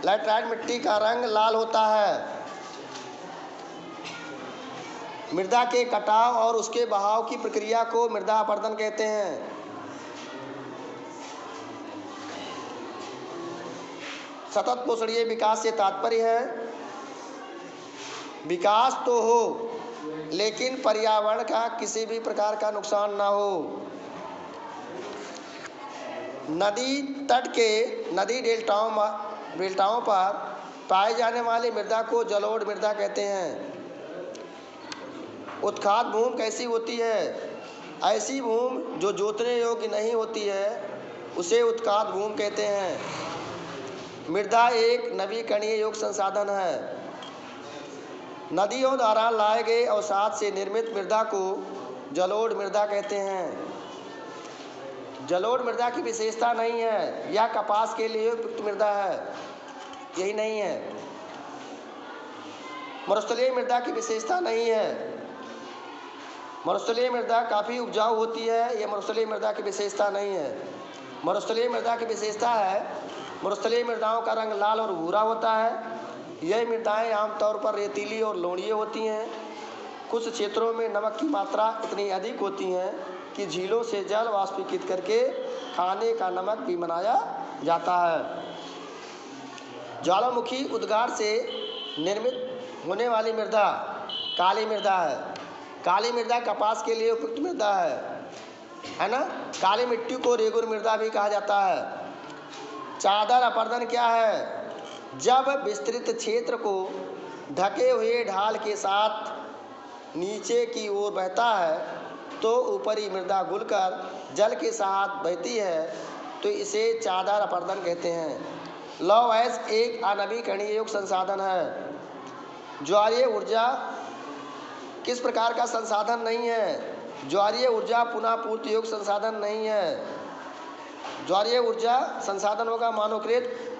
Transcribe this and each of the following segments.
Laterite मिट्टी का रंग लाल होता है। मृदा के कटाव और उसके बहाव की प्रक्रिया को मृदा अपरदन कहते हैं। सतत पोषणीय विकास से तात्पर्य है विकास तो हो लेकिन पर्यावरण का किसी भी प्रकार का नुकसान ना हो। नदी तट के नदी डेल्टाओं पर पाए जाने वाली मृदा को जलोढ़ मृदा कहते हैं। उत्खात भूमि कैसी होती है? ऐसी भूमि जो जोतने योग्य नहीं होती है उसे उत्खात भूमि कहते हैं। मृदा एक नवीकरणीय योग्य संसाधन है। नदियों द्वारा लाए गए अवसाद से निर्मित मृदा को जलोढ़ मृदा कहते हैं। जलोढ़ मृदा की विशेषता नहीं है, यह कपास के लिए उपयुक्त मृदा है, यही नहीं है। मरुस्थलीय मृदा की विशेषता नहीं है। मरुस्थलीय मृदा काफ़ी उपजाऊ होती है, यह मरुस्थलीय मृदा की विशेषता नहीं है। मरुस्थलीय मृदा की विशेषता है मरुस्थलीय मृदाओं का रंग लाल और भूरा होता है। यह मृदाएं आमतौर पर रेतीली और लवणीय होती हैं। कुछ क्षेत्रों में नमक की मात्रा इतनी अधिक होती है कि झीलों से जल वाष्पीकृत करके खाने का नमक भी बनाया जाता है। ज्वालामुखी उद्गार से निर्मित होने वाली मृदा काली मृदा है। काली मृदा कपास के लिए उपयुक्त मृदा है ना। काली मिट्टी को रेगुर मृदा भी कहा जाता है। चादर अपरदन क्या है? जब विस्तृत क्षेत्र को ढके हुए ढाल के साथ नीचे की ओर बहता है तो ऊपरी मृदा घुलकर जल के साथ बहती है तो इसे चादर अपरदन कहते हैं। लौह अयस्क एक अनवीकरणीय योग्य संसाधन है। ज्वारीय ऊर्जा किस प्रकार का संसाधन नहीं है? ज्वारीय ऊर्जा पुनः पूर्ति योग्य संसाधन नहीं है। ज्वारीय ऊर्जा संसाधन होगा मानवकृत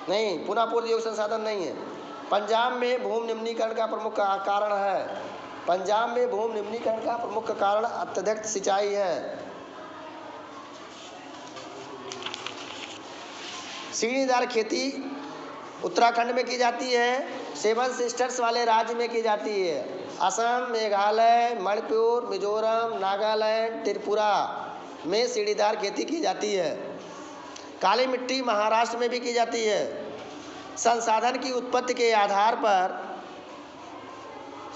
नहीं, पुनः पूर्ति योग्य संसाधन नहीं है। पंजाब में भूमि निम्नीकरण का प्रमुख कारण है। पंजाब में भूमि निम्नीकरण का प्रमुख कारण अत्यधिक सिंचाई है। सीढ़ीदार खेती उत्तराखंड में की जाती है। सेवन सिस्टर्स वाले राज्य में की जाती है। असम, मेघालय, मणिपुर, मिजोरम, नागालैंड, त्रिपुरा में सीढ़ीदार खेती की जाती है। काली मिट्टी महाराष्ट्र में भी की जाती है। संसाधन की उत्पत्ति के आधार पर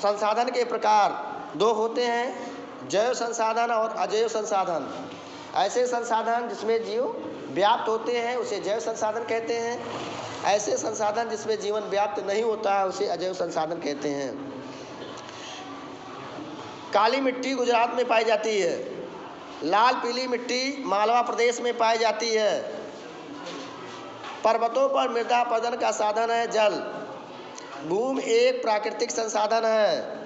संसाधन के प्रकार दो होते हैं, जैव संसाधन और अजैव संसाधन। ऐसे संसाधन जिसमें जीव व्याप्त होते हैं उसे जैव संसाधन कहते हैं। ऐसे संसाधन जिसमें जीवन व्याप्त नहीं होता है उसे अजैव संसाधन कहते हैं। काली मिट्टी गुजरात में पाई जाती है। लाल पीली मिट्टी मालवा प्रदेश में पाई जाती है। पर्वतों पर मृदा अपरदन का साधन है जल। भूमि एक प्राकृतिक संसाधन है।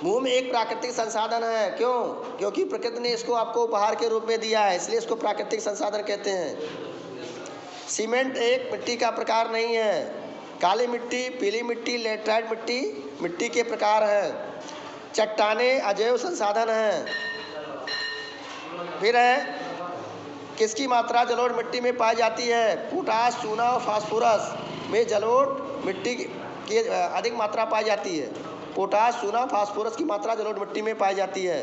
भूमि एक प्राकृतिक संसाधन है। क्यों? क्योंकि प्रकृति ने इसको आपको उपहार के रूप में दिया है, इसलिए इसको प्राकृतिक संसाधन कहते हैं। सीमेंट एक मिट्टी का प्रकार नहीं है। काली मिट्टी, पीली मिट्टी, लैटराइट मिट्टी मिट्टी के प्रकार हैं। चट्टानें अजैव संसाधन हैं। फिर है किसकी मात्रा जलोढ़ मिट्टी में पाई जाती है? पोटाश, चूना और फास्फोरस में जलोढ़ मिट्टी की अधिक मात्रा पाई जाती है। पोटाश, चूना, फास्फोरस की मात्रा जलोढ़ मिट्टी में पाई जाती है।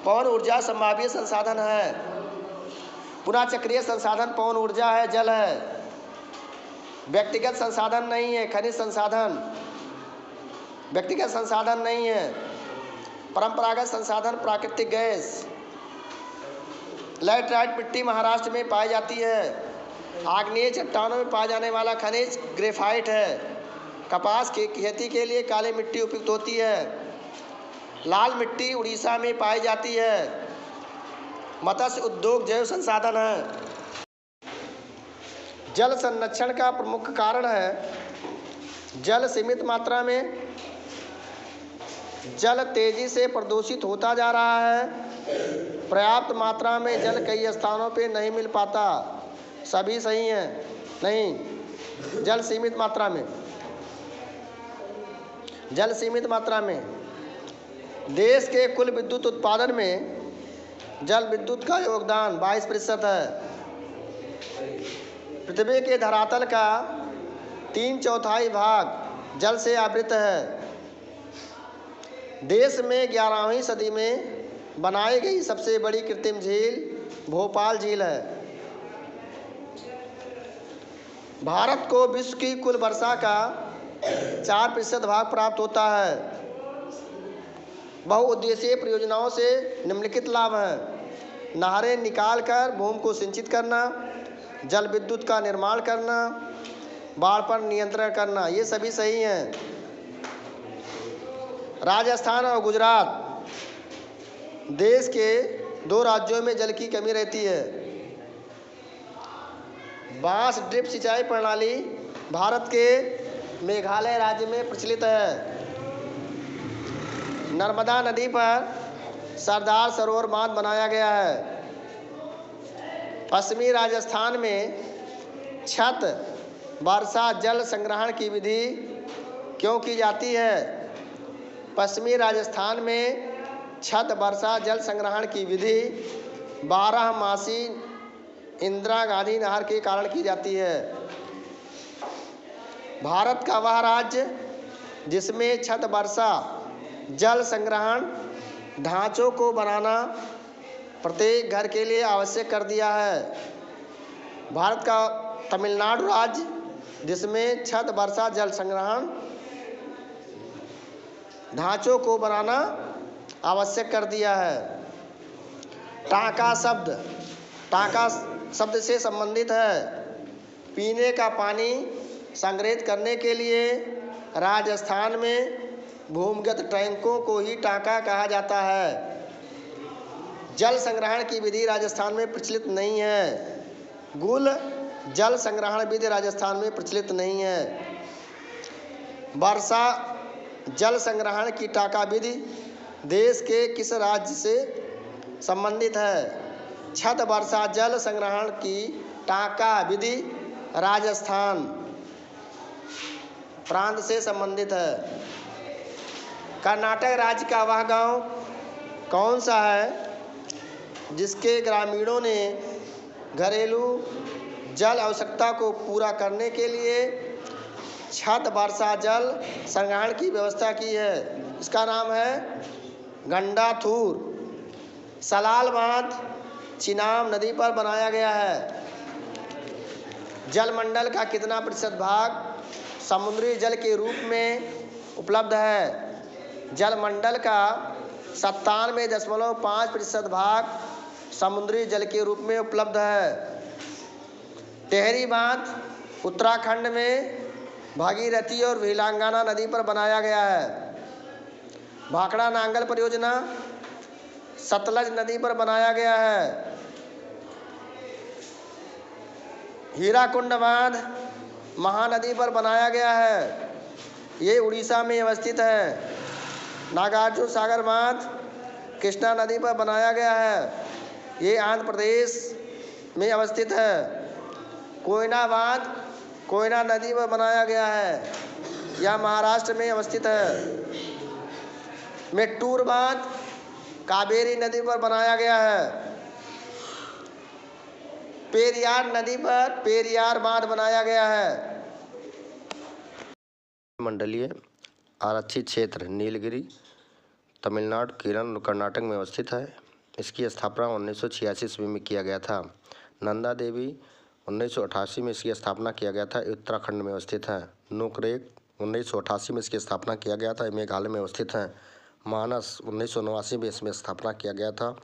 पवन ऊर्जा संभाव्य संसाधन है। पुनः चक्रीय संसाधन पवन ऊर्जा है, जल है। व्यक्तिगत संसाधन नहीं है। खनिज संसाधन व्यक्तिगत संसाधन नहीं है। परंपरागत संसाधन प्राकृतिक गैस। लैटराइट मिट्टी महाराष्ट्र में पाई जाती है। आग्नेय चट्टानों में पाया जाने वाला खनिज ग्रेफाइट है। कपास की खेती के लिए काली मिट्टी उपयुक्त होती है। लाल मिट्टी उड़ीसा में पाई जाती है। मत्स्य उद्योग जैव संसाधन है। जल संरक्षण का प्रमुख कारण है जल सीमित मात्रा में। जल तेजी से प्रदूषित होता जा रहा है। पर्याप्त मात्रा में जल कई स्थानों पे नहीं मिल पाता। सभी सही हैं? नहीं। जल सीमित मात्रा में। जल सीमित मात्रा में। देश के कुल विद्युत उत्पादन में जल विद्युत का योगदान 22% है। पृथ्वी के धरातल का 3/4 भाग जल से आवृत है। देश में 11वीं सदी में बनाई गई सबसे बड़ी कृत्रिम झील भोपाल झील है। भारत को विश्व की कुल वर्षा का 4% भाग प्राप्त होता है। बहुउद्देशीय परियोजनाओं से निम्नलिखित लाभ हैं: नहरें निकालकर भूमि को सिंचित करना, जल विद्युत का निर्माण करना, बाढ़ पर नियंत्रण करना, ये सभी सही हैं। राजस्थान और गुजरात देश के 2 राज्यों में जल की कमी रहती है। बांस ड्रिप सिंचाई प्रणाली भारत के मेघालय राज्य में प्रचलित है। नर्मदा नदी पर सरदार सरोवर बांध बनाया गया है। पश्चिमी राजस्थान में छत वर्षा जल संग्रहण की विधि क्यों की जाती है? पश्चिमी राजस्थान में छत वर्षा जल संग्रहण की विधि 12मासी इंदिरा गांधी नहर के कारण की जाती है। भारत का वह राज्य जिसमें छत वर्षा जल संग्रहण ढांचों को बनाना प्रत्येक घर के लिए आवश्यक कर दिया है। भारत का तमिलनाडु राज्य जिसमें छत वर्षा जल संग्रहण ढांचों को बनाना आवश्यक कर दिया है। टाँका शब्द से संबंधित है। पीने का पानी संग्रहित करने के लिए राजस्थान में भूमिगत टैंकों को ही टाँका कहा जाता है। जल संग्रहण की विधि राजस्थान में प्रचलित नहीं है। गुल जल संग्रहण विधि राजस्थान में प्रचलित नहीं है। वर्षा जल संग्रहण की टाँका विधि देश के किस राज्य से संबंधित है? छत वर्षा जल संग्रहण की टाँका विधि राजस्थान प्रांत से संबंधित है। कर्नाटक राज्य का वह गांव कौन सा है जिसके ग्रामीणों ने घरेलू जल आवश्यकता को पूरा करने के लिए छत वर्षा जल संग्रहण की व्यवस्था की है? इसका नाम है गंडाथूर। सलाल बांध चिनाब नदी पर बनाया गया है। जलमंडल का कितना प्रतिशत भाग समुद्री जल के रूप में उपलब्ध है? जलमंडल का 97.5% भाग समुद्री जल के रूप में उपलब्ध है। टेहरी बांध उत्तराखंड में भागीरथी और वीलांगना नदी पर बनाया गया है। भाखड़ा नांगल परियोजना सतलज नदी पर बनाया गया है। हीराकुंड बांध महानदी पर बनाया गया है। ये उड़ीसा में अवस्थित है। नागार्जुन सागर बांध कृष्णा नदी पर बनाया गया है। ये आंध्र प्रदेश में अवस्थित है। कोयना बांध कोयना नदी पर बनाया गया है। यह महाराष्ट्र में अवस्थित है। मेट्टूर बांध कावेरी नदी पर बनाया गया है। पेरियार नदी पर पेरियार बांध बनाया गया है। मंडलीय आरक्षित क्षेत्र नीलगिरी तमिलनाडु, केरल और कर्नाटक में अवस्थित है। इसकी स्थापना 1986 ईस्वी में किया गया था। नंदा देवी 1988 में इसकी स्थापना किया गया था। उत्तराखंड में अवस्थित है। नोकरेक 1988 में इसकी स्थापना किया गया था। मेघालय में अवस्थित है। मानस 1989 में इसमें स्थापना किया गया था।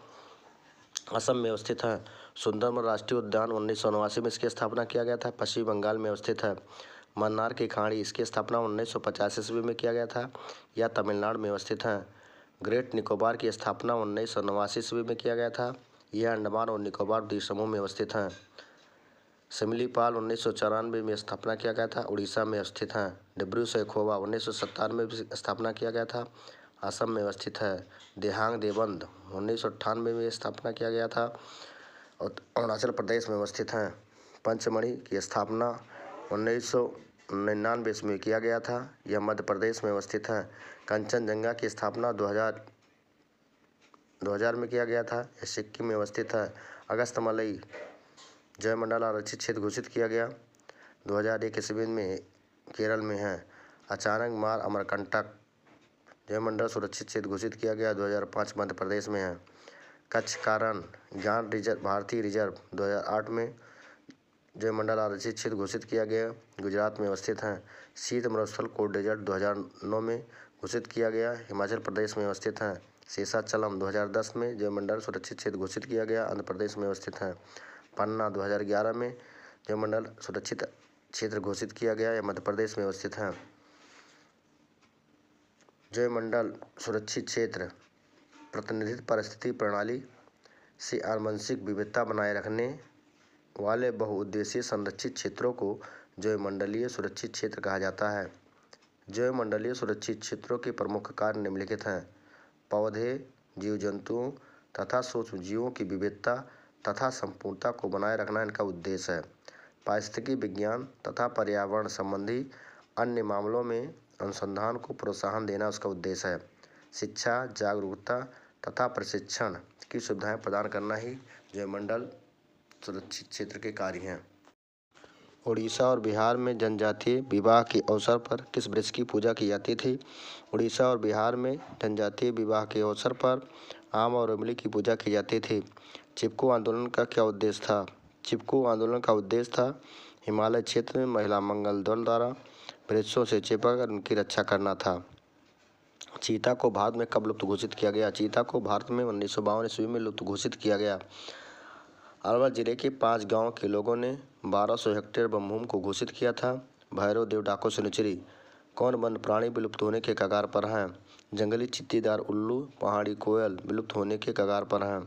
असम में अवस्थित है। सुंदरबन राष्ट्रीय उद्यान 1989 में इसकी स्थापना किया गया था। पश्चिम बंगाल में अवस्थित है। मन्नार की खाड़ी इसकी स्थापना 1950 ईस्वी में किया गया था। यह तमिलनाडु में अवस्थित है। ग्रेट निकोबार की स्थापना 1989 ईस्वी में किया गया था। यह अंडमान और निकोबार द्वीप समूह में अवस्थित है। सिमलीपाल 1994 में स्थापना किया गया था। उड़ीसा में अवस्थित है। डिब्रू सैखोवा 1997 में स्थापना किया गया था। असम में अवस्थित है। देहांग देवबंद 1998 में स्थापना किया गया था और अरुणाचल प्रदेश में अवस्थित है। पंचमढ़ी की स्थापना 1999 ईस्वी में किया गया था। यह मध्य प्रदेश में अवस्थित है। कंचनजंगा की स्थापना 2000 में किया गया था। यह सिक्किम में अवस्थित है। अगस्त मलई जयमंडल आरक्षित क्षेत्र घोषित किया गया 2001 ईस्वी में केरल में है। अचानक मार अमरकंटक जयमंडल सुरक्षित क्षेत्र घोषित किया गया 2005 मध्य प्रदेश में है। कच्छ कारण ज्ञान रिजर्व भारतीय रिजर्व 2008 में जयमंडल आरक्षित क्षेत्र घोषित किया गया गुजरात में अवस्थित है। शीत मरुस्थल कोट डेजर्ट 2009 में घोषित किया गया हिमाचल प्रदेश में अवस्थित है। शेषाचलम 2010 में जयमंडल सुरक्षित क्षेत्र घोषित किया गया आंध्र प्रदेश में अवस्थित है। पन्ना 2011 में जयमंडल सुरक्षित क्षेत्र घोषित किया गया यह मध्य प्रदेश में अवस्थित है। जयमंडल सुरक्षित क्षेत्र प्रतिनिधित्व परिस्थिति प्रणाली से आनुवंशिक विविधता बनाए रखने वाले बहुउद्देशीय संरक्षित क्षेत्रों को जैवमंडलीय सुरक्षित क्षेत्र कहा जाता है। जैवमंडलीय सुरक्षित क्षेत्रों के प्रमुख कार्य निम्नलिखित हैं। पौधे, जीव जंतुओं तथा सूक्ष्म जीवों की विविधता तथा संपूर्णता को बनाए रखना इनका उद्देश्य है। पारिस्थितिकी विज्ञान तथा पर्यावरण संबंधी अन्य मामलों में अनुसंधान को प्रोत्साहन देना उसका उद्देश्य है। शिक्षा, जागरूकता तथा प्रशिक्षण की सुविधाएं प्रदान करना ही जैवमंडल सुरक्षित क्षेत्र के कार्य हैं। उड़ीसा और बिहार में जनजातीय विवाह के अवसर पर किस वृक्ष की पूजा की जाती थी? उड़ीसा और बिहार में जनजातीय विवाह के अवसर पर आम और इमली की पूजा की जाती थी। चिपको आंदोलन का क्या उद्देश्य था? चिपको आंदोलन का उद्देश्य था हिमालय क्षेत्र में महिला मंगल दल द्वारा वृक्षों से चिपककर उनकी रक्षा करना था। चीता को भारत में कब लुप्त घोषित किया गया? चीता को भारत में 1952 ईस्वी में लुप्त घोषित किया गया। अलवर जिले के 5 गांव के लोगों ने 1200 हेक्टेयर वनभूमि को घोषित किया था। भैरव देव डाको सुनचरी कौन वन्य प्राणी विलुप्त होने के कगार पर हैं? जंगली चित्तीदार उल्लू, पहाड़ी कोयल विलुप्त होने के कगार पर हैं।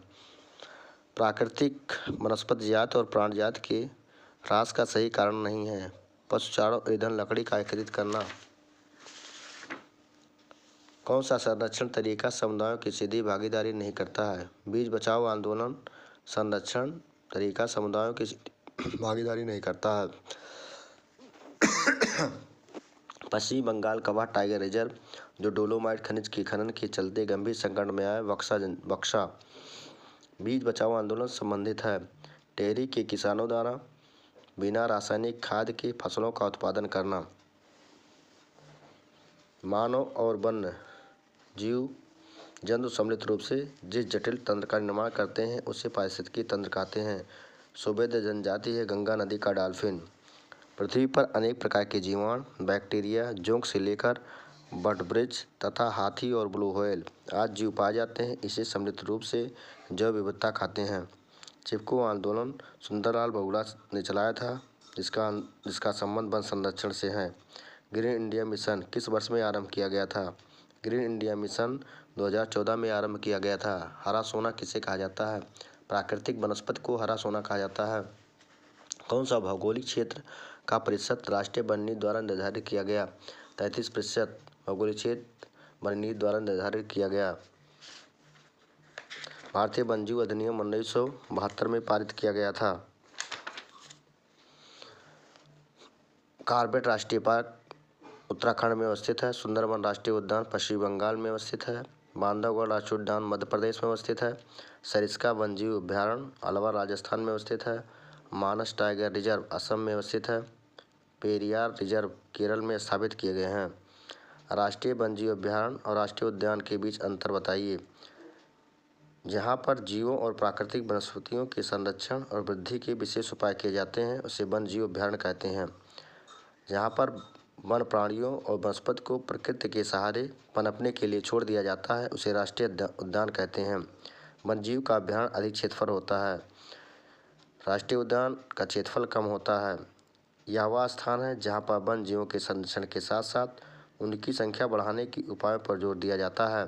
प्राकृतिक वनस्पति जाति और प्राणी जाति के ह्रास का सही कारण नहीं है। पशु चारों ईंधन लकड़ी का एकत्रित करना। कौन सा संरक्षण तरीका समुदायों की सीधी भागीदारी नहीं करता है? बीज बचाओ आंदोलन संरक्षण तरीका समुदायों की भागीदारी नहीं करता है। पश्चिमी बंगाल कवा टाइगर रिजर्व जो डोलोमाइट खनिज के खनन के चलते गंभीर संकट में आया बक्सा बीज बचाओ आंदोलन संबंधित है। टेरी के किसानों द्वारा बिना रासायनिक खाद के फसलों का उत्पादन करना। मानव और वन्य जीव जंतु सम्मिलित रूप से जिस जटिल तंत्र का निर्माण करते हैं उसे पारिस्थितिकी तंत्र कहते हैं। सुभेद्य जनजाति है गंगा नदी का डॉल्फिन। पृथ्वी पर अनेक प्रकार के जीवाणु, बैक्टीरिया, जोंक से लेकर बटब्रिज तथा हाथी और ब्लू व्हेल आज जीव पाए जाते हैं। इसे सम्मिलित रूप से जैव विविधता खाते हैं। चिपको आंदोलन सुंदरलाल बहुगुणा ने चलाया था जिसका संबंध वन संरक्षण से है। ग्रीन इंडिया मिशन किस वर्ष में आरंभ किया गया था? ग्रीन इंडिया मिशन 2014 में आरंभ किया गया था। हरा सोना किसे कहा जाता है? प्राकृतिक वनस्पति को हरा सोना कहा जाता है। कौन सा भौगोलिक क्षेत्र का प्रतिशत राष्ट्रीय वन नीति द्वारा निर्धारित किया गया? 33% भौगोलिक क्षेत्र वन नीति द्वारा निर्धारित किया गया। भारतीय वन्यजीव अधिनियम 1972 में पारित किया गया था। कॉर्बेट राष्ट्रीय पार्क उत्तराखंड में अवस्थित है। सुंदरबन राष्ट्रीय उद्यान पश्चिम बंगाल में अवस्थित है। बांधवगढ़ राष्ट्रीय उद्यान मध्य प्रदेश में अवस्थित है। सरिस्का वन्यजीव अभ्यारण्य अलवर राजस्थान में अवस्थित है। मानस टाइगर रिजर्व असम में अवस्थित है। पेरियार रिजर्व केरल में स्थापित किए गए हैं। राष्ट्रीय वन्यजीव अभ्यारण्य और राष्ट्रीय उद्यान के बीच अंतर बताइए। जहाँ पर जीवों और प्राकृतिक वनस्पतियों के संरक्षण और वृद्धि के विशेष उपाय किए जाते हैं उसे वन्यजीव अभ्यारण्य कहते हैं। जहाँ पर वन प्राणियों और वनस्पति को प्रकृति के सहारे पनपने के लिए छोड़ दिया जाता है उसे राष्ट्रीय उद्यान कहते हैं। वन्यजीव का अभ्यारण्य अधिक क्षेत्रफल होता है। राष्ट्रीय उद्यान का क्षेत्रफल कम होता है। यह वह स्थान है जहाँ पर वन्य जीवों के संरक्षण के साथ साथ उनकी संख्या बढ़ाने के उपायों पर जोर दिया जाता है।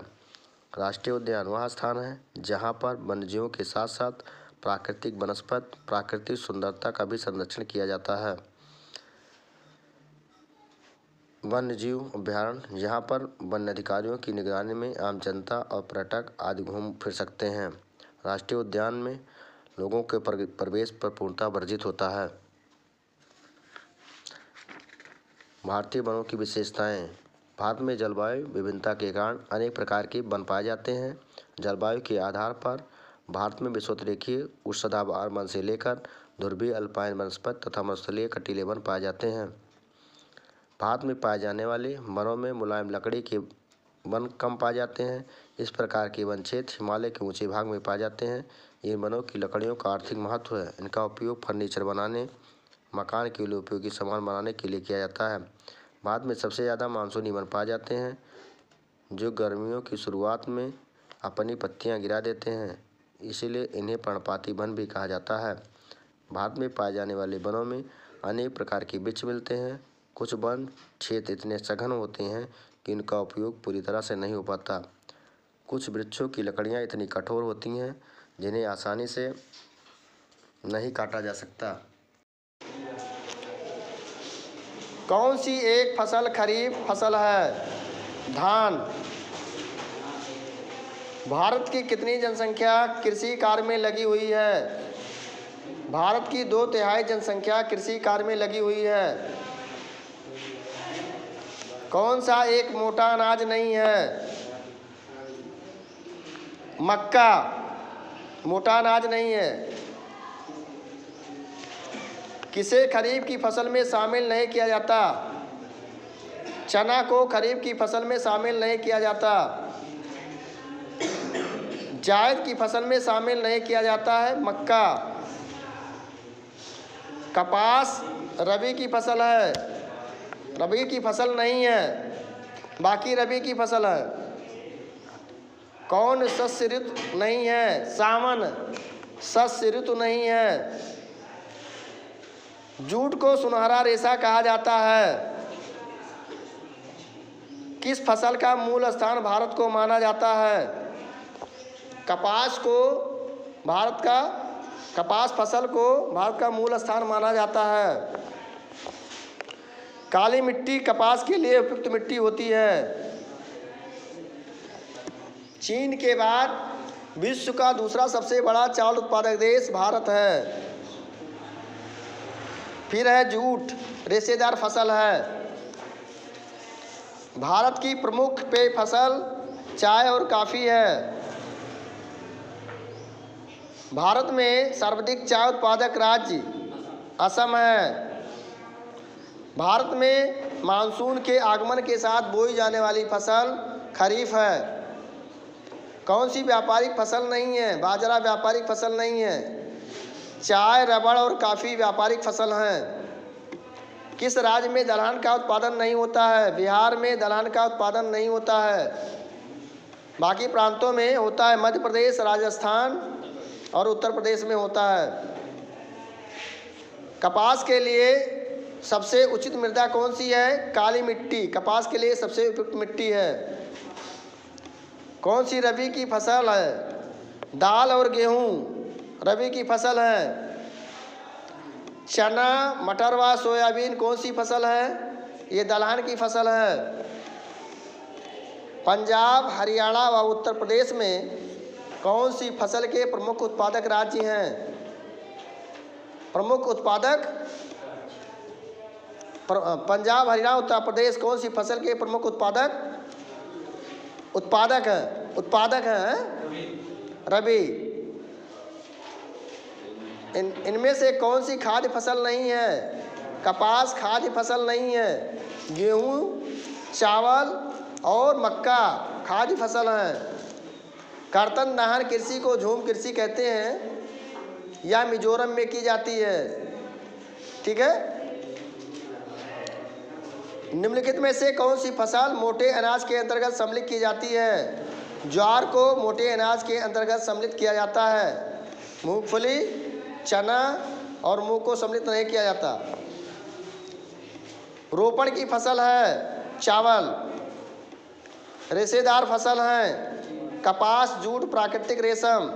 राष्ट्रीय उद्यान वह स्थान है जहाँ पर वन्य जीवों के साथ साथ प्राकृतिक वनस्पति प्राकृतिक सुंदरता का भी संरक्षण किया जाता है। वन्य जीव अभ्यारण्य जहाँ पर वन्य अधिकारियों की निगरानी में आम जनता और पर्यटक आदि घूम फिर सकते हैं। राष्ट्रीय उद्यान में लोगों के प्रवेश पर पूर्णतः वर्जित होता है। भारतीय वनों की विशेषताएं। भारत में जलवायु विभिन्नता के कारण अनेक प्रकार के वन पाए जाते हैं। जलवायु के आधार पर भारत में विषुवतरेखीय उष्णदाब वन से लेकर ध्रुवीय अल्पाइन वनस्पति तथा मरुस्थलीय कटीले वन पाए जाते हैं। भारत में पाए जाने वाले वनों में मुलायम लकड़ी के वन कम पाए जाते हैं। इस प्रकार के वन क्षेत्र हिमालय के ऊंचे भाग में पाए जाते हैं। इन वनों की लकड़ियों का आर्थिक महत्व है। इनका उपयोग फर्नीचर बनाने, मकान के लिए उपयोगी सामान बनाने के लिए किया जाता है। भारत में सबसे ज़्यादा मानसूनी वन पाए जाते हैं जो गर्मियों की शुरुआत में अपनी पत्तियां गिरा देते हैं, इसीलिए इन्हें पर्णपाती वन भी कहा जाता है। भारत में पाए जाने वाले वनों में अनेक प्रकार के वृक्ष मिलते हैं। कुछ वन क्षेत्र इतने सघन होते हैं कि इनका उपयोग पूरी तरह से नहीं हो पाता। कुछ वृक्षों की लकड़ियां इतनी कठोर होती हैं जिन्हें आसानी से नहीं काटा जा सकता। कौन सी एक फसल खरीफ फसल है? धान। भारत की कितनी जनसंख्या कृषि कार्य में लगी हुई है? भारत की 2/3 जनसंख्या कृषि कार्य में लगी हुई है। कौन सा एक मोटा अनाज नहीं है? मक्का मोटा अनाज नहीं है। किसे खरीफ की फसल में शामिल नहीं किया जाता? चना को खरीफ की फसल में शामिल नहीं किया जाता। जायद की फसल में शामिल नहीं किया जाता है मक्का। कपास रबी की फसल है, रबी की फसल नहीं है, बाकी रबी की फसल है। कौन शस्य ऋतु नहीं है? सावन शस्य ऋतु नहीं है। जूट को सुनहरा रेशा कहा जाता है। किस फसल का मूल स्थान भारत को माना जाता है? कपास फसल को भारत का मूल स्थान माना जाता है। काली मिट्टी कपास के लिए उपयुक्त मिट्टी होती है। चीन के बाद विश्व का दूसरा सबसे बड़ा चावल उत्पादक देश भारत है। फिर है जूट, रेशेदार फसल है। भारत की प्रमुख पेय फसल चाय और कॉफ़ी है। भारत में सर्वाधिक चाय उत्पादक राज्य असम है। भारत में मानसून के आगमन के साथ बोई जाने वाली फसल खरीफ है। कौन सी व्यापारिक फसल नहीं है? बाजरा व्यापारिक फसल नहीं है। चाय, रबड़ और कॉफ़ी व्यापारिक फसल हैं। किस राज्य में दलहन का उत्पादन नहीं होता है? बिहार में दलहन का उत्पादन नहीं होता है, बाकी प्रांतों में होता है। मध्य प्रदेश, राजस्थान और उत्तर प्रदेश में होता है। कपास के लिए सबसे उचित मृदा कौन सी है? काली मिट्टी कपास के लिए सबसे उपयुक्त मिट्टी है। कौन सी रबी की फसल है? दाल और गेहूँ रबी की फसल है। चना, मटर व सोयाबीन कौन सी फसल है? ये दलहन की फसल है। पंजाब, हरियाणा व उत्तर प्रदेश में कौन सी फसल के प्रमुख उत्पादक राज्य हैं? प्रमुख उत्पादक पंजाब, हरियाणा, उत्तर प्रदेश कौन सी फसल के प्रमुख उत्पादक हैं? रबी। इनमें से कौन सी खाद्य फसल नहीं है? कपास खाद्य फसल नहीं है। गेहूँ, चावल और मक्का खाद्य फसल हैं। कर्तन दहन कृषि को झूम कृषि कहते हैं या मिजोरम में की जाती है। ठीक है। निम्नलिखित में से कौन सी फसल मोटे अनाज के अंतर्गत सम्मिलित की जाती है? ज्वार को मोटे अनाज के अंतर्गत सम्मिलित किया जाता है। मूंगफली, चना और मूंग को सम्मिलित नहीं किया जाता। रोपण की फसल है चावल। रेशेदार फसल हैं कपास, जूट, प्राकृतिक रेशम।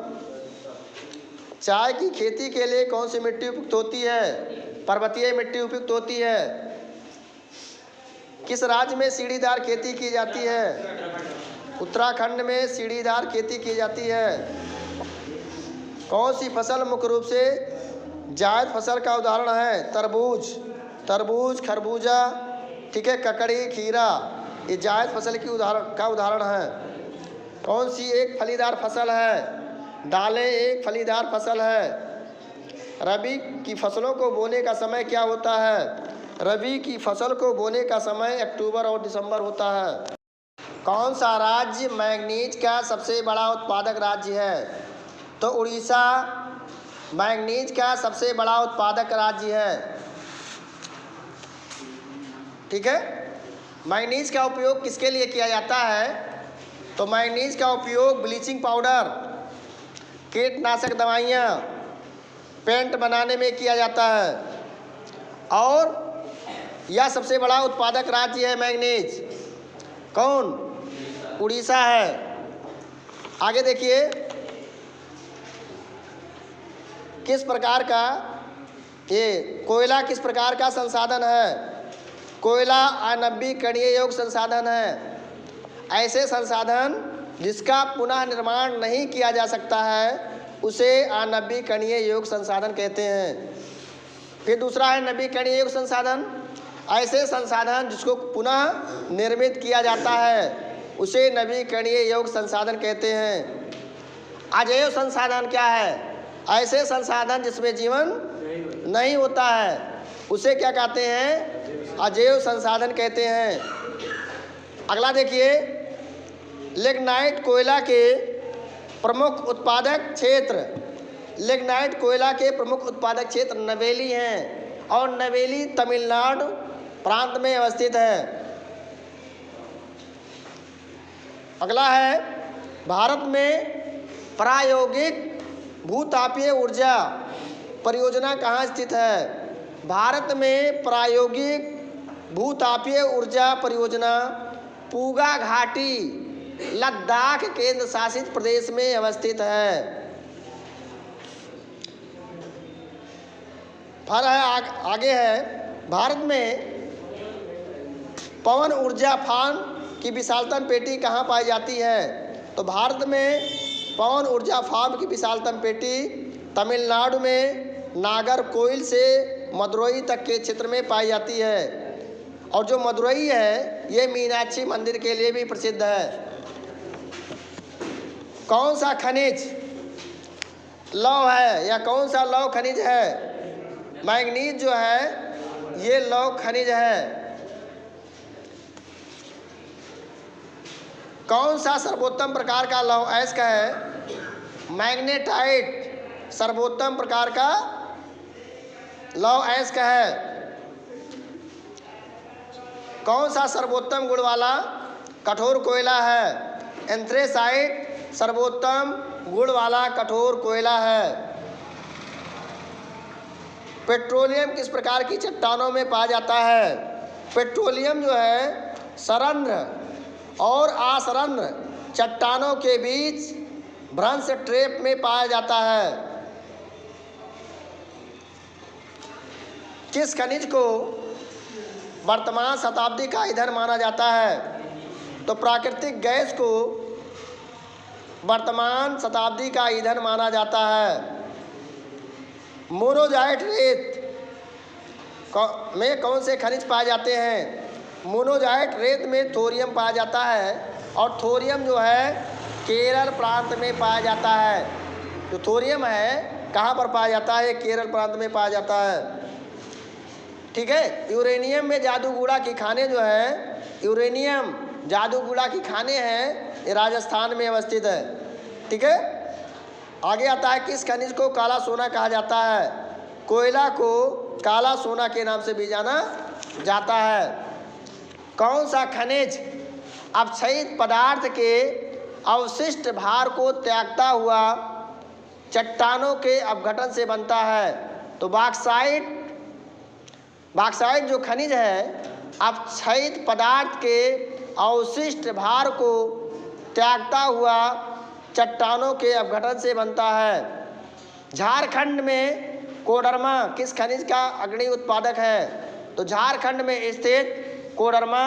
चाय की खेती के लिए कौन सी मिट्टी उपयुक्त होती है? पर्वतीय मिट्टी उपयुक्त होती है। किस राज्य में सीढ़ीदार खेती की जाती है? उत्तराखंड में सीढ़ीदार खेती की जाती है। कौन सी फसल मुख्य रूप से जायद फसल का उदाहरण है? तरबूज, खरबूजा, ठीक है, ककड़ी, खीरा, ये जायद फसल की उदाहरण है। कौन सी एक फलीदार फसल है? दालें एक फलीदार फसल है। रबी की फसलों को बोने का समय क्या होता है? रबी की फसल को बोने का समय अक्टूबर और दिसंबर होता है। कौन सा राज्य मैंगनीज का सबसे बड़ा उत्पादक राज्य है? तो उड़ीसा मैंगनीज का सबसे बड़ा उत्पादक राज्य है। ठीक है। मैंगनीज का उपयोग किसके लिए किया जाता है? तो मैंगनीज का उपयोग ब्लीचिंग पाउडर, कीटनाशक दवाइयाँ, पेंट बनाने में किया जाता है। और यह सबसे बड़ा उत्पादक राज्य है मैंगनीज। कौन? उड़ीसा है। आगे देखिए, किस प्रकार का ये कोयला किस प्रकार का संसाधन है? कोयला अनवीकरणीय योग्य संसाधन है। ऐसे संसाधन जिसका पुनः निर्माण नहीं किया जा सकता है उसे अनवीकरणीय योग्य संसाधन कहते हैं। फिर दूसरा है नवीकरणीय योग्य संसाधन। ऐसे संसाधन जिसको पुनः निर्मित किया जाता है उसे नवीकरणीय योग्य संसाधन कहते हैं। अजैव संसाधन क्या है? ऐसे संसाधन जिसमें जीवन नहीं होता है उसे क्या कहते हैं? अजैव संसाधन कहते हैं। अगला देखिए, लिग्नाइट कोयला के प्रमुख उत्पादक क्षेत्र। लिग्नाइट कोयला के प्रमुख उत्पादक क्षेत्र नवेली हैं और नवेली तमिलनाडु प्रांत में अवस्थित है। अगला है, भारत में प्रायोगिक भूतापीय ऊर्जा परियोजना कहाँ स्थित है? भारत में प्रायोगिक भूतापीय ऊर्जा परियोजना पूगा घाटी लद्दाख केंद्र शासित प्रदेश में अवस्थित है। फिर है आगे है, भारत में पवन ऊर्जा फार्म की विशालतम पेटी कहाँ पाई जाती है? तो भारत में पवन ऊर्जा फार्म की विशालतम पेटी तमिलनाडु में नागरकोइल से मदुरई तक के क्षेत्र में पाई जाती है। और जो मदुरई है ये मीनाक्षी मंदिर के लिए भी प्रसिद्ध है। कौन सा खनिज लौह है या कौन सा लौह खनिज है? मैंगनीज जो है ये लौह खनिज है। कौन सा सर्वोत्तम प्रकार का लौह अयस्क है? मैग्नेटाइट सर्वोत्तम प्रकार का लौह अयस्क है। कौन सा सर्वोत्तम गुण वाला कठोर कोयला है? एंथ्रेसाइट सर्वोत्तम गुण वाला कठोर कोयला है। पेट्रोलियम किस प्रकार की चट्टानों में पाया जाता है? पेट्रोलियम जो है सरंध्र और असरंध्र चट्टानों के बीच भ्रंश ट्रेप में पाया जाता है। किस खनिज को वर्तमान शताब्दी का ईंधन माना जाता है? तो प्राकृतिक गैस को वर्तमान शताब्दी का ईंधन माना जाता है। मोनोजाइट रेत में कौन से खनिज पाए जाते हैं? मोनोजाइट रेत में थोरियम पाया जाता है और थोरियम जो है केरल प्रांत में पाया जाता है। जो थोरियम है कहाँ पर पाया जाता है? केरल प्रांत में पाया जाता है। ठीक है। यूरेनियम में जादूगुड़ा की खाने जो है, यूरेनियम जादूगुड़ा की खाने हैं, ये राजस्थान में अवस्थित है। ठीक है। आगे आता है, किस खनिज को काला सोना कहा जाता है? कोयला को काला सोना के नाम से भी जाना जाता है। कौन सा खनिज अपक्षयित पदार्थ के अवशिष्ट भार को त्यागता हुआ चट्टानों के अपघटन से बनता है? तो बॉक्साइट। बॉक्साइट जो खनिज है अपक्षयित पदार्थ के अवशिष्ट भार को त्यागता हुआ चट्टानों के अपघटन से बनता है। झारखंड में कोडरमा किस खनिज का अग्रणी उत्पादक है? तो झारखंड में स्थित कोडरमा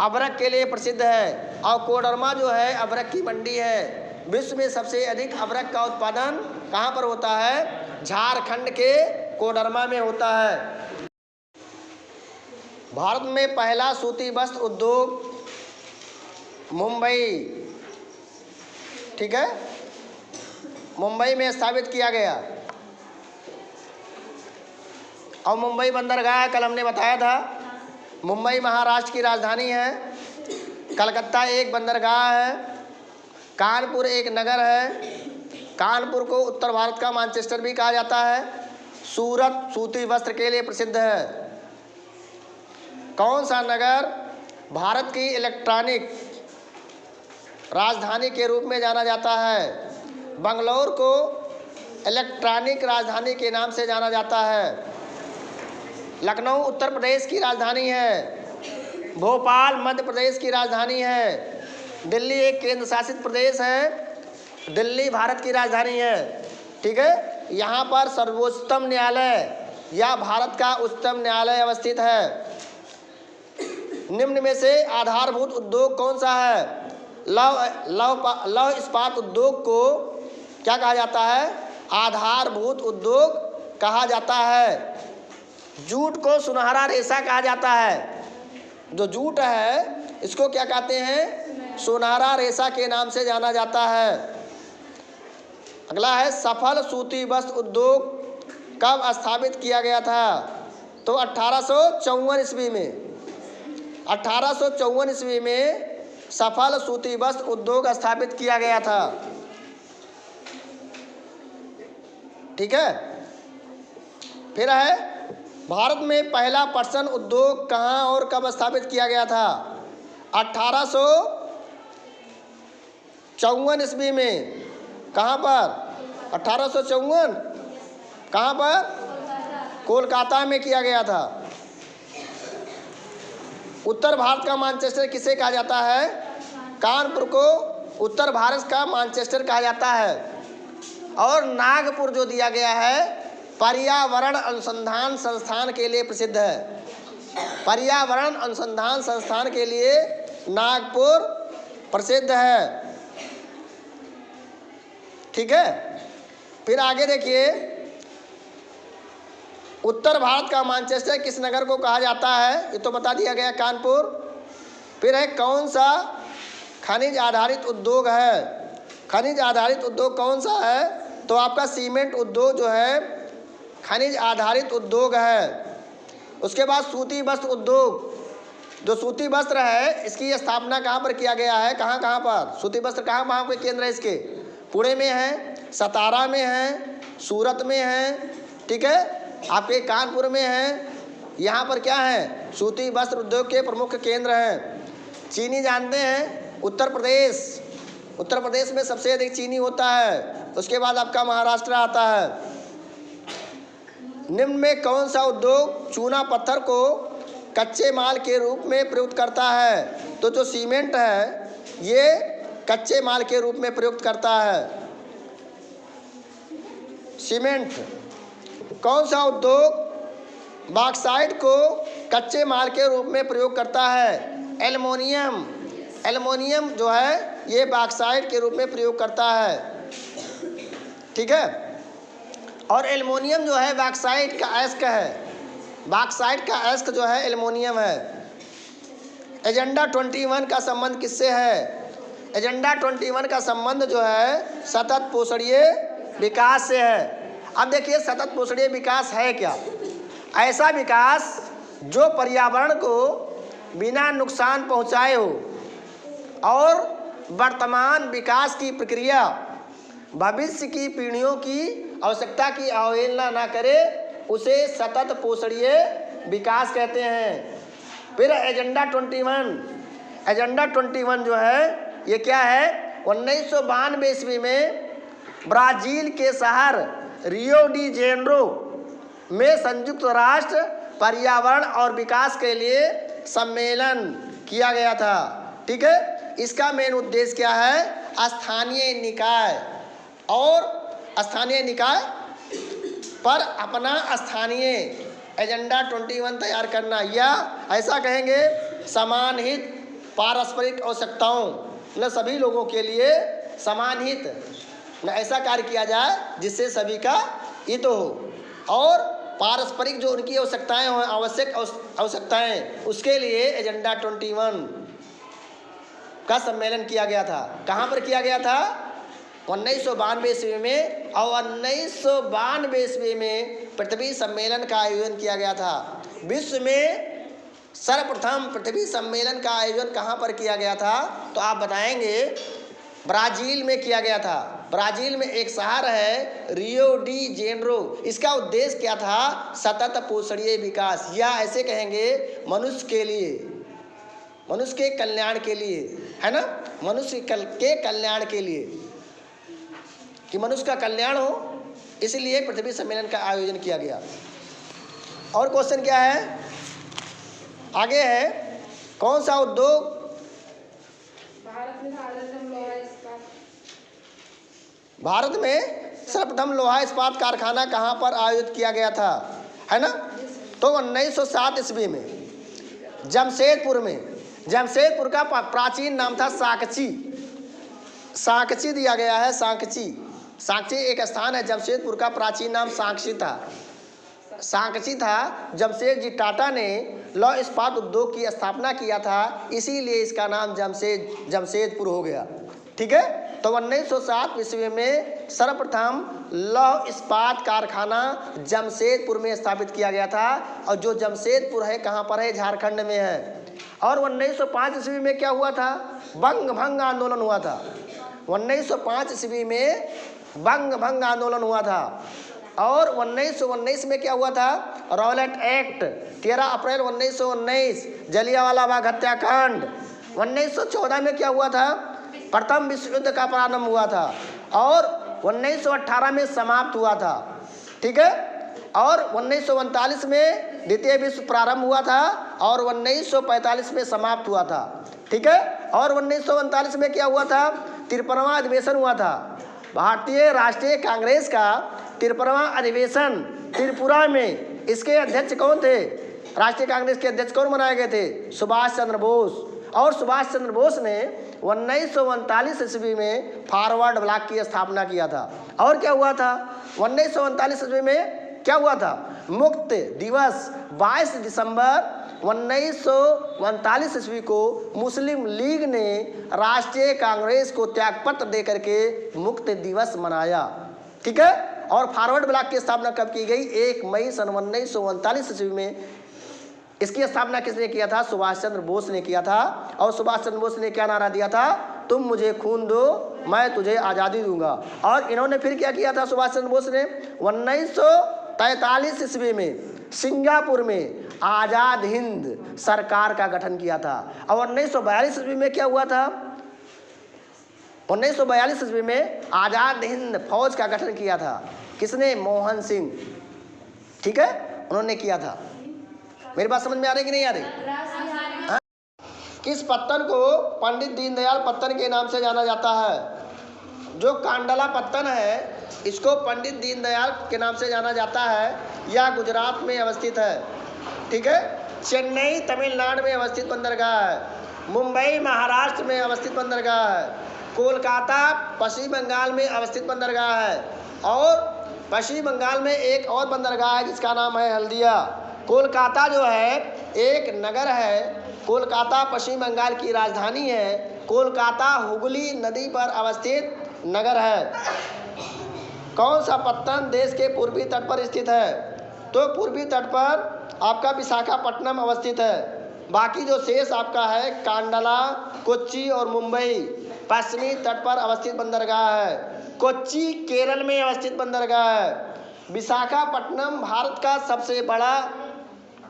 अभ्रक के लिए प्रसिद्ध है और कोडरमा जो है अभ्रक की मंडी है। विश्व में सबसे अधिक अभ्रक का उत्पादन कहाँ पर होता है? झारखंड के कोडरमा में होता है। भारत में पहला सूती वस्त्र उद्योग मुंबई। ठीक है। मुंबई में स्थापित किया गया। और मुंबई बंदरगाह कल हमने बताया था, मुंबई महाराष्ट्र की राजधानी है, कलकत्ता एक बंदरगाह है, कानपुर एक नगर है, कानपुर को उत्तर भारत का मैनचेस्टर भी कहा जाता है, सूरत सूती वस्त्र के लिए प्रसिद्ध है। कौन सा नगर भारत की इलेक्ट्रॉनिक राजधानी के रूप में जाना जाता है? बंगलौर को इलेक्ट्रॉनिक राजधानी के नाम से जाना जाता है। लखनऊ उत्तर प्रदेश की राजधानी है, भोपाल मध्य प्रदेश की राजधानी है, दिल्ली एक केंद्र शासित प्रदेश है, दिल्ली भारत की राजधानी है। ठीक है, यहाँ पर सर्वोच्चतम न्यायालय या भारत का उच्चतम न्यायालय अवस्थित है। निम्न में से आधारभूत उद्योग कौन सा है? लौह इस्पात उद्योग को क्या कहा जाता है? आधारभूत उद्योग कहा जाता है। जूट को सुनहरा रेशा कहा जाता है। जो जूट है इसको क्या कहते हैं? सुनहरा रेशा के नाम से जाना जाता है। अगला है सफल सूती वस्त्र उद्योग कब स्थापित किया गया था? तो 1854 ईस्वी में। 1854 ईस्वी में सफल सूती वस्त्र उद्योग स्थापित किया गया था। ठीक है, फिर है भारत में पहला पटसन उद्योग कहाँ और कब स्थापित किया गया था? 1854 ईस्वी में। कहाँ पर? 1854 कहाँ पर? कोलकाता में किया गया था। उत्तर भारत का मैनचेस्टर किसे कहा जाता है? कानपुर को उत्तर भारत का मैनचेस्टर कहा जाता है। और नागपुर जो दिया गया है पर्यावरण अनुसंधान संस्थान के लिए प्रसिद्ध है। पर्यावरण अनुसंधान संस्थान के लिए नागपुर प्रसिद्ध है। ठीक है, फिर आगे देखिए, उत्तर भारत का मैनचेस्टर किस नगर को कहा जाता है? ये तो बता दिया गया, कानपुर। फिर है कौन सा खनिज आधारित उद्योग है? खनिज आधारित उद्योग कौन सा है? तो आपका सीमेंट उद्योग जो है खनिज आधारित उद्योग है। उसके बाद सूती वस्त्र उद्योग, जो सूती वस्त्र है इसकी स्थापना कहाँ पर किया गया है? कहाँ कहाँ पर? सूती वस्त्र कहाँ पे केंद्र है इसके? पुणे में है, सतारा में है, सूरत में है, ठीक है, आपके कानपुर में है। यहाँ पर क्या है? सूती वस्त्र उद्योग के प्रमुख केंद्र हैं। चीनी जानते हैं, उत्तर प्रदेश में सबसे अधिक चीनी होता है। उसके बाद आपका महाराष्ट्र आता है। निम्न में कौन सा उद्योग चूना पत्थर को कच्चे माल के रूप में प्रयुक्त करता है? तो जो सीमेंट है ये कच्चे माल के रूप में प्रयुक्त करता है। सीमेंट। कौन सा उद्योग बॉक्साइट को कच्चे माल के रूप में प्रयोग करता है? एल्युमिनियम। एल्युमिनियम जो है ये बॉक्साइट के रूप में प्रयोग करता है। ठीक है, और एल्युमिनियम जो है बॉक्साइट का अयस्क है। बॉक्साइट का अयस्क जो है एल्युमिनियम है। एजेंडा 21 का संबंध किससे है? एजेंडा 21 का संबंध जो है सतत पोषणीय विकास से है। अब देखिए सतत पोषणीय विकास है क्या? ऐसा विकास जो पर्यावरण को बिना नुकसान पहुंचाए हो और वर्तमान विकास की प्रक्रिया भविष्य की पीढ़ियों की आवश्यकता की अवहेलना ना करे, उसे सतत पोषणीय विकास कहते हैं। फिर एजेंडा 21 जो है ये क्या है? 1992 ईस्वी में ब्राज़ील के शहर रियो डी जेनेरो में संयुक्त राष्ट्र पर्यावरण और विकास के लिए सम्मेलन किया गया था। ठीक है, इसका मेन उद्देश्य क्या है? स्थानीय निकाय और स्थानीय निकाय पर अपना स्थानीय एजेंडा 21 तैयार करना, या ऐसा कहेंगे समान हित पारस्परिक आवश्यकताओं, न सभी लोगों के लिए समान हित, न ऐसा कार्य किया जाए जिससे सभी का हित हो, और पारस्परिक जो उनकी आवश्यकताएं हो, आवश्यक आवश्यकताएं, उसके लिए एजेंडा 21 का सम्मेलन किया गया था। कहाँ पर किया गया था? 1992 ईस्वी में, और 1992 ईस्वी में पृथ्वी सम्मेलन का आयोजन किया गया था। विश्व में सर्वप्रथम पृथ्वी सम्मेलन का आयोजन कहाँ पर किया गया था? तो आप बताएंगे ब्राज़ील में किया गया था। ब्राज़ील में एक शहर है रियो डी जेनेरो। इसका उद्देश्य क्या था? सतत पोषणीय विकास, या ऐसे कहेंगे मनुष्य के लिए, मनुष्य के कल्याण के लिए, है ना, मनुष्य के कल्याण के लिए, कि मनुष्य का कल्याण हो, इसलिए पृथ्वी सम्मेलन का आयोजन किया गया। और क्वेश्चन क्या है आगे है, कौन सा उद्योग भारत में सर्वप्रथम लोहा इस्पात कारखाना कहाँ पर आयोजित किया गया था? है ना, तो 1907 ईस्वी में जमशेदपुर में। जमशेदपुर का प्राचीन नाम था साकची। साकची दिया गया है, साकची। साकची एक स्थान है। जमशेदपुर का प्राचीन नाम साकची था, साकची था। जमशेदजी टाटा ने लौह इस्पात उद्योग की स्थापना किया था, इसीलिए इसका नाम जमशेदपुर हो गया। ठीक है, तो 1907 ईस्वी में सर्वप्रथम लौह इस्पात कारखाना जमशेदपुर में स्थापित किया गया था, और जो जमशेदपुर है कहाँ पर है? झारखंड में है। और 1905 ईस्वी में क्या हुआ था? बंग भंग आंदोलन हुआ था। 1905 ईस्वी में बंग भंग आंदोलन हुआ था। और 1919 में क्या हुआ था? Rowlatt act. 13 अप्रैल 1919 जलियांवाला बाग हत्याकांड। 1914 में क्या हुआ था? प्रथम विश्व युद्ध का प्रारंभ हुआ था, और 1918 में समाप्त हुआ था। ठीक है, और 1939 में द्वितीय विश्व प्रारंभ हुआ था, और 1945 में समाप्त हुआ था। ठीक है, और 1939 में क्या हुआ था? 53वां अधिवेशन हुआ था। भारतीय राष्ट्रीय कांग्रेस का 53वां अधिवेशन त्रिपुरा में। इसके अध्यक्ष कौन थे? राष्ट्रीय कांग्रेस के अध्यक्ष कौन बनाए गए थे? सुभाष चंद्र बोस। और सुभाष चंद्र बोस ने 1939 ईस्वी में फॉरवर्ड ब्लॉक की स्थापना किया था। और क्या हुआ था? 1939 ईस्वी में क्या हुआ था? मुक्त दिवस 22 दिसंबर 1939 ईस्वी को मुस्लिम लीग ने राष्ट्रीय कांग्रेस को त्यागपत्र दे करके मुक्त दिवस मनाया। ठीक है, और फॉरवर्ड ब्लॉक की स्थापना कब की गई? 1 मई सन 1939 ईस्वी में। इसकी स्थापना किसने किया था? सुभाष चंद्र बोस ने किया था। और सुभाष चंद्र बोस ने क्या नारा दिया था? तुम मुझे खून दो, मैं तुझे आज़ादी दूंगा। और इन्होंने फिर क्या किया था? सुभाष चंद्र बोस ने 1943 ईस्वी में सिंगापुर में आज़ाद हिंद सरकार का गठन किया था। और 1942 ईस्वी में क्या हुआ था? 1942 ईस्वी में आज़ाद हिंद फौज का गठन किया था। किसने? मोहन सिंह। ठीक है, उन्होंने किया था। मेरी बात समझ में आ रही कि नहीं आ रही? हाँ? किस पत्तन को पंडित दीनदयाल पत्तन के नाम से जाना जाता है? जो कांडला पत्तन है, इसको पंडित दीनदयाल के नाम से जाना जाता है। यह गुजरात में अवस्थित है। ठीक है, चेन्नई तमिलनाडु में अवस्थित बंदरगाह है। मुंबई महाराष्ट्र में अवस्थित बंदरगाह है। कोलकाता पश्चिम बंगाल में अवस्थित बंदरगाह है। और पश्चिम बंगाल में एक और बंदरगाह है जिसका नाम है हल्दिया। कोलकाता जो है एक नगर है। कोलकाता पश्चिम बंगाल की राजधानी है। कोलकाता हुगली नदी पर अवस्थित नगर है। कौन सा पत्तन देश के पूर्वी तट पर स्थित है? तो पूर्वी तट पर आपका विशाखापट्टनम अवस्थित है। बाकी जो शेष आपका है कांडला, कोच्चि और मुंबई पश्चिमी तट पर अवस्थित बंदरगाह है। कोच्चि केरल में अवस्थित बंदरगाह है। विशाखापट्टनम भारत का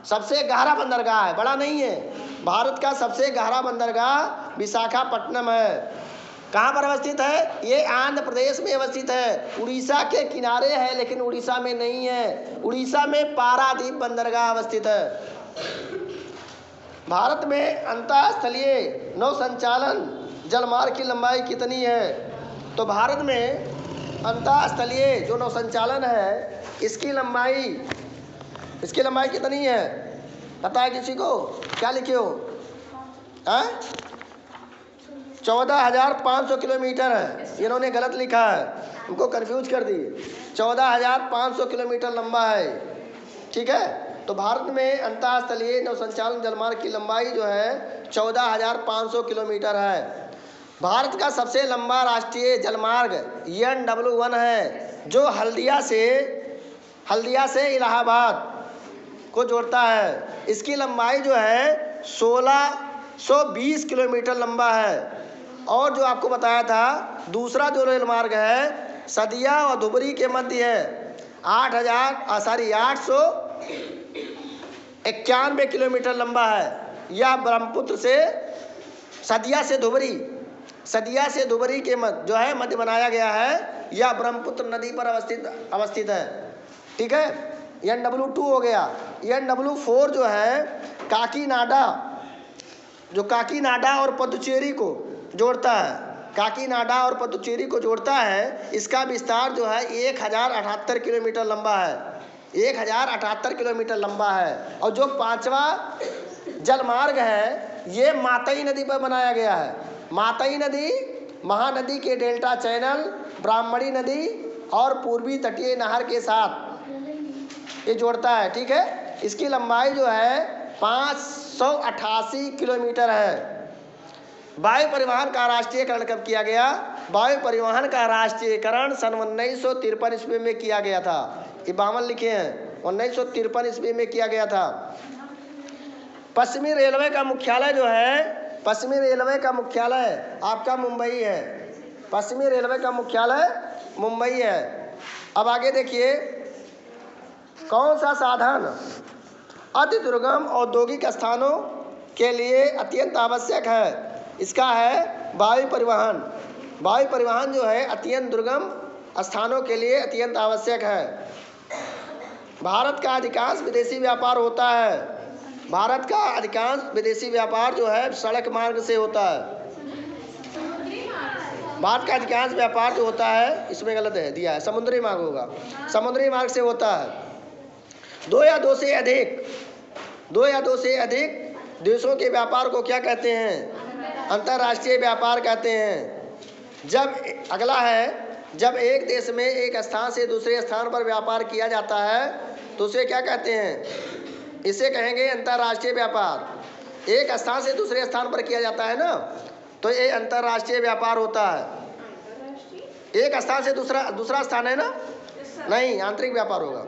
सबसे गहरा बंदरगाह है, बड़ा नहीं है। भारत का सबसे गहरा बंदरगाह विशाखापट्टनम है। कहाँ पर अवस्थित है? ये आंध्र प्रदेश में अवस्थित है। उड़ीसा के किनारे है, लेकिन उड़ीसा में नहीं है। उड़ीसा में पारादीप बंदरगाह अवस्थित है। भारत में अंतरस्थलीय नौ संचालन जलमार्ग की लंबाई कितनी है? तो भारत में अंतरस्थलीय जो नौ संचालन है, इसकी लंबाई कितनी है? पता है किसी को? क्या लिखे हो? 14,500 किलोमीटर है। इन्होंने गलत लिखा है, उनको कंफ्यूज कर दिए। 14,500 किलोमीटर लंबा है। ठीक है, तो भारत में अंतरस्थलीय नौसंचालन जलमार्ग की लंबाई जो है 14,500 किलोमीटर है। भारत का सबसे लंबा राष्ट्रीय जलमार्ग NW1 है, जो हल्दिया से इलाहाबाद को जोड़ता है। इसकी लंबाई जो है 1620 किलोमीटर लंबा है। और जो आपको बताया था दूसरा जो रेल मार्ग है सदिया और धुबरी के मध्य है, 891 किलोमीटर लंबा है। यह ब्रह्मपुत्र से सदिया से धुबरी के मध्य जो है मध्य बनाया गया है। यह ब्रह्मपुत्र नदी पर अवस्थित है। ठीक है, NW2 हो गया। NW4 जो है काकीनाडा और पुदुचेरी को जोड़ता है। इसका विस्तार जो है 1078 किलोमीटर लंबा है। 1078 किलोमीटर लंबा है। और जो 5वां जलमार्ग है ये मातई नदी पर बनाया गया है। मातई नदी महानदी के डेल्टा चैनल, ब्राह्मणी नदी और पूर्वी तटीय नहर के साथ ये जोड़ता है। ठीक है, इसकी लंबाई जो है 588 किलोमीटर है। वायु परिवहन का राष्ट्रीयकरण कब किया गया? वायु परिवहन का राष्ट्रीयकरण सन 1953 ईस्वी में किया गया था। ये 52 लिखे हैं, 1953 ईस्वी में किया गया था। पश्चिमी रेलवे का मुख्यालय जो है, पश्चिमी रेलवे का मुख्यालय आपका मुंबई है। पश्चिमी रेलवे का मुख्यालय मुंबई है। अब आगे देखिए, कौन सा साधन अति दुर्गम औद्योगिक स्थानों के लिए अत्यंत आवश्यक है? इसका है वायु परिवहन। वायु परिवहन जो है अत्यंत दुर्गम स्थानों के लिए अत्यंत आवश्यक है। भारत का अधिकांश विदेशी व्यापार होता है। भारत का अधिकांश विदेशी व्यापार जो है सड़क मार्ग से होता है। भारत का अधिकांश व्यापार जो होता है, इसमें गलत है दिया है, समुद्री मार्ग होगा, समुद्री मार्ग से होता है। दो या दो से अधिक देशों के व्यापार को क्या कहते हैं? अंतर्राष्ट्रीय व्यापार कहते हैं। अगला है, जब एक देश में एक स्थान से दूसरे स्थान पर व्यापार किया जाता है तो उसे क्या कहते हैं? इसे कहेंगे अंतर्राष्ट्रीय व्यापार। एक स्थान से दूसरे स्थान पर किया जाता है ना, तो ये अंतर्राष्ट्रीय व्यापार होता है। एक स्थान से दूसरा स्थान है ना, नहीं, आंतरिक व्यापार होगा।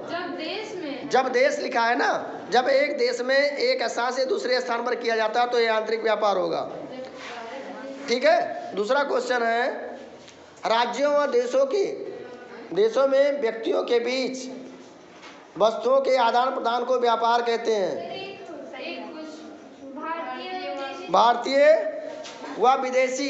जब देश लिखा है ना, जब एक देश में एक स्थान से दूसरे स्थान पर किया जाता है तो ये आंतरिक व्यापार होगा। ठीक है, दूसरा क्वेश्चन है, राज्यों और देशों में व्यक्तियों के बीच वस्तुओं के आदान प्रदान को व्यापार कहते हैं। भारतीय व विदेशी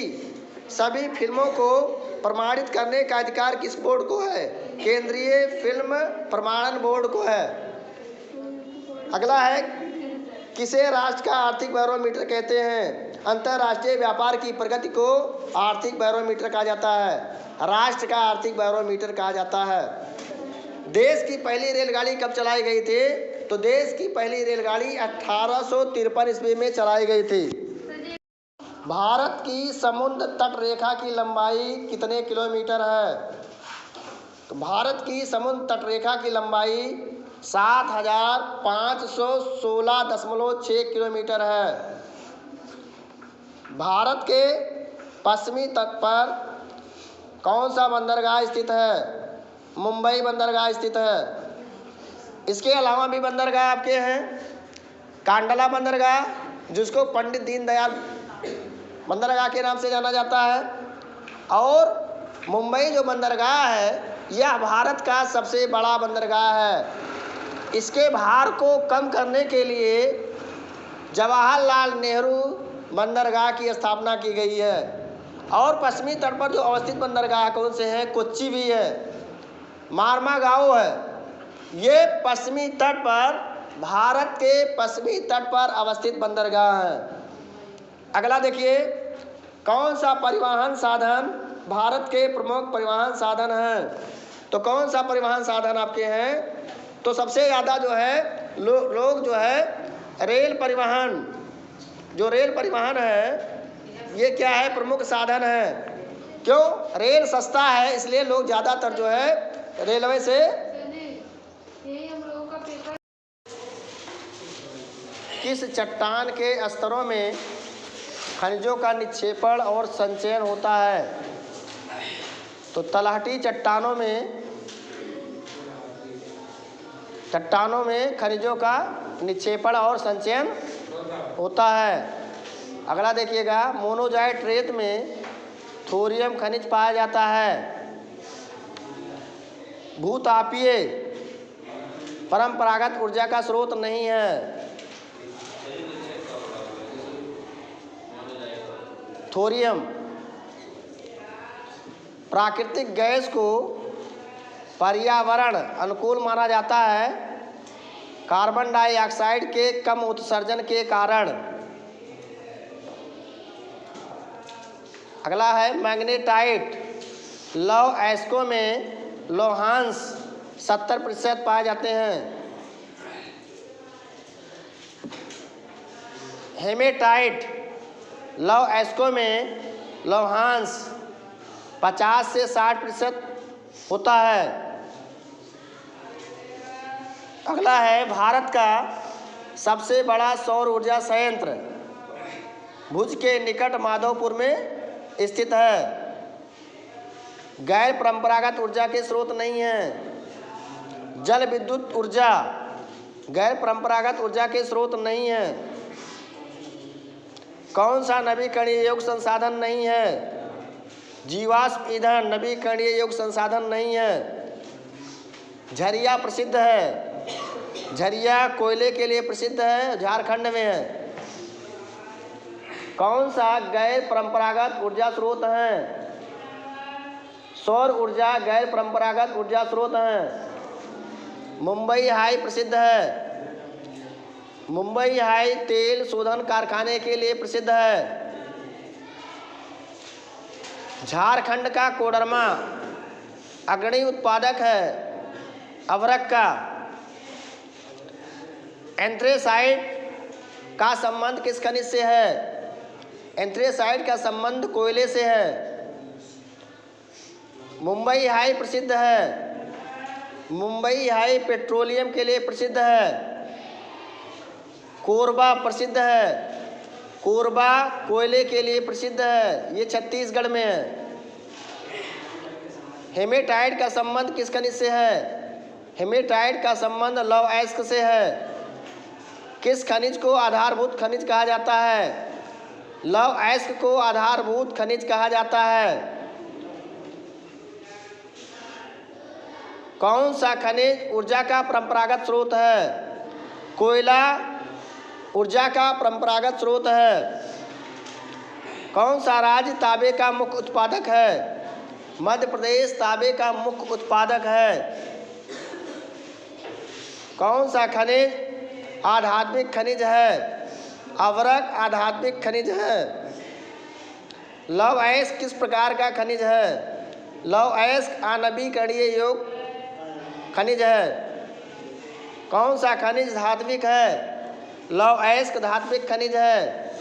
सभी फिल्मों को प्रमाणित करने का अधिकार किस बोर्ड को है? केंद्रीय फिल्म प्रमाणन बोर्ड को है। अगला है, किसे राष्ट्र का आर्थिक बैरोमीटर कहते हैं? अंतर्राष्ट्रीय व्यापार की प्रगति को आर्थिक बैरोमीटर कहा जाता है। राष्ट्र का आर्थिक बैरोमीटर कहा जाता है। देश की पहली रेलगाड़ी कब चलाई गई थी? तो देश की पहली रेलगाड़ी 1853 ईस्वी में चलाई गई थी। भारत की समुद्र तट रेखा की लंबाई कितने किलोमीटर है? तो भारत की समुद्र तट रेखा की लंबाई 7516.6 किलोमीटर है। भारत के पश्चिमी तट पर कौन सा बंदरगाह स्थित है? मुंबई बंदरगाह स्थित है। इसके अलावा भी बंदरगाह आपके हैं। कांडला बंदरगाह, जिसको पंडित दीनदयाल बंदरगाह के नाम से जाना जाता है, और मुंबई जो बंदरगाह है यह भारत का सबसे बड़ा बंदरगाह है। इसके भार को कम करने के लिए जवाहरलाल नेहरू बंदरगाह की स्थापना की गई है। और पश्चिमी तट पर जो अवस्थित बंदरगाह कौन से हैं? कोच्चि भी है, मार्मागाओ है। ये पश्चिमी तट पर, भारत के पश्चिमी तट पर अवस्थित बंदरगाह है। अगला देखिए, कौन सा परिवहन साधन भारत के प्रमुख परिवहन साधन हैं? तो कौन सा परिवहन साधन आपके हैं? तो सबसे ज़्यादा जो है लोग जो है रेल परिवहन, जो रेल परिवहन है ये क्या है? प्रमुख साधन है। क्यों? रेल सस्ता है, इसलिए लोग ज़्यादातर जो है रेलवे से। किस चट्टान के स्तरों में खनिजों का निक्षेपण और संचयन होता है। तो तलहटी चट्टानों में खनिजों का निक्षेपण और संचयन होता है। अगला देखिएगा, मोनोजाइट रेत में थोरियम खनिज पाया जाता है। भूतापीय परंपरागत ऊर्जा का स्रोत नहीं है। थोरियम प्राकृतिक गैस को पर्यावरण अनुकूल माना जाता है कार्बन डाइऑक्साइड के कम उत्सर्जन के कारण। अगला है मैग्नेटाइट। लौह अयस्कों में लौहांश 70% पाए जाते हैं। हेमेटाइट। लौह अयस्कों में लौहांश 50 से 60% होता है। अगला है भारत का सबसे बड़ा सौर ऊर्जा संयंत्र भुज के निकट माधवपुर में स्थित है। गैर परंपरागत ऊर्जा के स्रोत नहीं है। जल विद्युत ऊर्जा गैर परंपरागत ऊर्जा के स्रोत नहीं है। कौन सा नवीकरणीय योग्य संसाधन नहीं है? जीवाश्म ईंधन नवीकरणीय योग्य संसाधन नहीं है। झरिया प्रसिद्ध है। झरिया कोयले के लिए प्रसिद्ध है, झारखंड में है। कौन सा गैर परंपरागत ऊर्जा स्रोत है? सौर ऊर्जा गैर परंपरागत ऊर्जा स्रोत है। मुंबई हाई प्रसिद्ध है। मुंबई हाई तेल शोधन कारखाने के लिए प्रसिद्ध है। झारखंड का कोडरमा अग्रणी उत्पादक है अभ्रक का। एंथ्रेसाइट का संबंध किस खनिज से है? एंथ्रेसाइट का संबंध कोयले से है। मुंबई हाई प्रसिद्ध है। मुंबई हाई पेट्रोलियम के लिए प्रसिद्ध है। कोरबा प्रसिद्ध है। कोरबा कोयले के लिए प्रसिद्ध है, ये छत्तीसगढ़ में है। हेमेटाइट का संबंध किस खनिज से है? हेमेटाइट का संबंध लौह अयस्क से है। किस खनिज को आधारभूत खनिज कहा जाता है? लौह अयस्क को आधारभूत खनिज कहा जाता है। कौन सा खनिज ऊर्जा का परंपरागत स्रोत है? कोयला ऊर्जा का परंपरागत स्रोत है। कौन सा राज्य तांबे का मुख्य उत्पादक है? मध्य प्रदेश तांबे का मुख्य उत्पादक है। कौन सा खनिज आध्यात्मिक खनिज है? अभ्रक आध्यात्मिक खनिज है। लौह अयस्क किस प्रकार का खनिज है? लौह अयस्क अनवीकरणीय योग्य खनिज है। कौन सा खनिज धात्विक है? लौह अयस्क धात्विक खनिज है।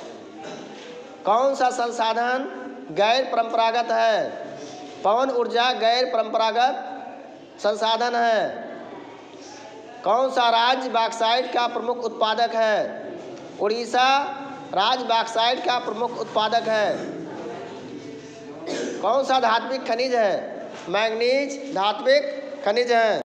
कौन सा संसाधन गैर परंपरागत है? पवन ऊर्जा गैर परंपरागत संसाधन है। कौन सा राज्य बॉक्साइट का प्रमुख उत्पादक है? उड़ीसा राज्य बॉक्साइट का प्रमुख उत्पादक है। कौन सा धात्विक खनिज है? मैंगनीज धात्विक खनिज है।